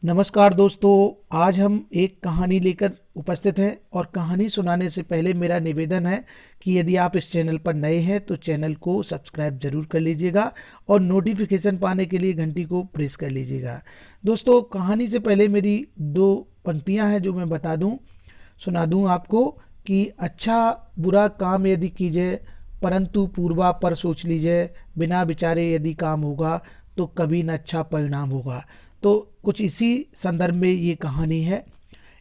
नमस्कार दोस्तों, आज हम एक कहानी लेकर उपस्थित हैं और कहानी सुनाने से पहले मेरा निवेदन है कि यदि आप इस चैनल पर नए हैं तो चैनल को सब्सक्राइब जरूर कर लीजिएगा और नोटिफिकेशन पाने के लिए घंटी को प्रेस कर लीजिएगा। दोस्तों, कहानी से पहले मेरी दो पंक्तियां हैं जो मैं सुना दूं आपको कि अच्छा बुरा काम यदि कीजिए परंतु पूर्वा पर सोच लीजिए, बिना विचारे यदि काम होगा तो कभी न अच्छा परिणाम होगा। तो कुछ इसी संदर्भ में ये कहानी है।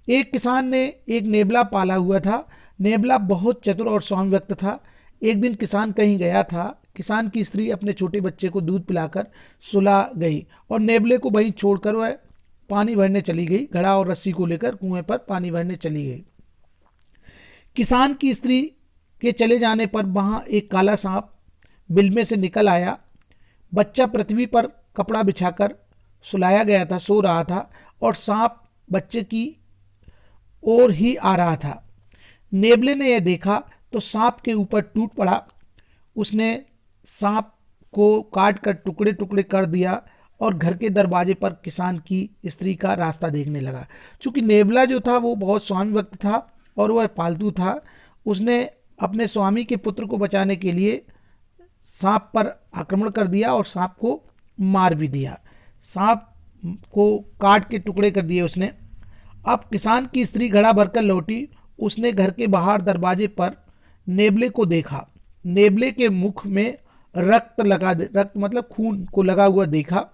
एक किसान ने एक नेबला पाला हुआ था। नेबला बहुत चतुर और सौम्य व्यक्ति था। एक दिन किसान कहीं गया था। किसान की स्त्री अपने छोटे बच्चे को दूध पिलाकर सुला गई और नेबले को वहीं छोड़कर वह पानी भरने चली गई। घड़ा और रस्सी को लेकर कुएं पर पानी भरने चली गई। किसान की स्त्री के चले जाने पर वहां एक काला सांप बिल में से निकल आया। बच्चा पृथ्वी पर कपड़ा बिछाकर सुलाया गया था, सो रहा था और सांप बच्चे की ओर ही आ रहा था। नेबले ने यह देखा तो सांप के ऊपर टूट पड़ा। उसने सांप को काट कर टुकड़े टुकड़े कर दिया और घर के दरवाजे पर किसान की स्त्री का रास्ता देखने लगा। चूंकि नेबला जो था वो बहुत स्वामी भक्त था और वह पालतू था, उसने अपने स्वामी के पुत्र को बचाने के लिए सांप पर आक्रमण कर दिया और सांप को मार भी दिया। सांप को काट के टुकड़े कर दिए उसने। अब किसान की स्त्री घड़ा भरकर लौटी। उसने घर के बाहर दरवाजे पर नेबले को देखा। नेबले के मुख में रक्त मतलब खून को लगा हुआ देखा।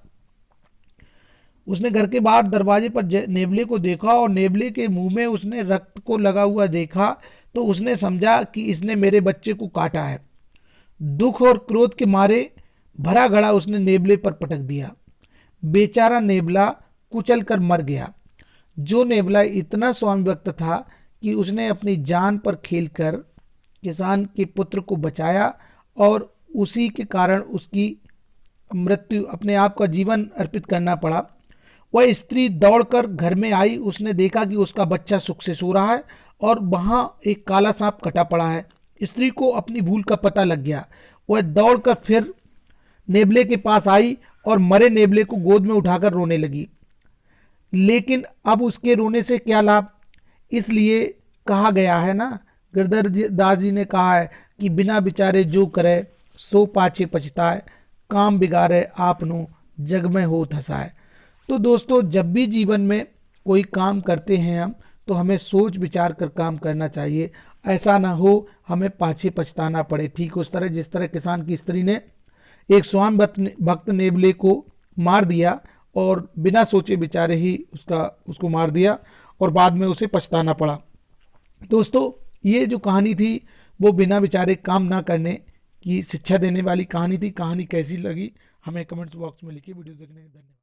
उसने घर के बाहर दरवाजे पर नेबले को देखा और नेबले के मुंह में उसने रक्त को लगा हुआ देखा तो उसने समझा कि इसने मेरे बच्चे को काटा है। दुख और क्रोध के मारे भरा घड़ा उसने नेबले पर पटक दिया। बेचारा नेबला कुचल कर मर गया। जो नेबला इतना स्वामी भक्त था कि उसने अपनी जान पर खेलकर किसान के पुत्र को बचाया और उसी के कारण उसकी मृत्यु, अपने आप का जीवन अर्पित करना पड़ा। वह स्त्री दौड़कर घर में आई। उसने देखा कि उसका बच्चा सुख से सो रहा है और वहां एक काला सांप कटा पड़ा है। स्त्री को अपनी भूल का पता लग गया। वह दौड़कर फिर नेबले के पास आई और मरे नेबले को गोद में उठाकर रोने लगी। लेकिन अब उसके रोने से क्या लाभ? इसलिए कहा गया है ना, गिरधर दास जी ने कहा है कि बिना विचारे जो करे सो पाछे पछताए, काम बिगाड़े आपनो जग में होत हसाए। तो दोस्तों, जब भी जीवन में कोई काम करते हैं हम, तो हमें सोच विचार कर काम करना चाहिए। ऐसा ना हो हमें पाछे पछताना पड़े। ठीक उस तरह जिस तरह किसान की स्त्री ने एक स्वामी भक्त नेबले को मार दिया और बिना सोचे विचारे ही उसको मार दिया और बाद में उसे पछताना पड़ा। दोस्तों, ये जो कहानी थी वो बिना विचारे काम ना करने की शिक्षा देने वाली कहानी थी। कहानी कैसी लगी हमें कमेंट्स बॉक्स में लिखिए। वीडियो देखने के लिए धन्यवाद।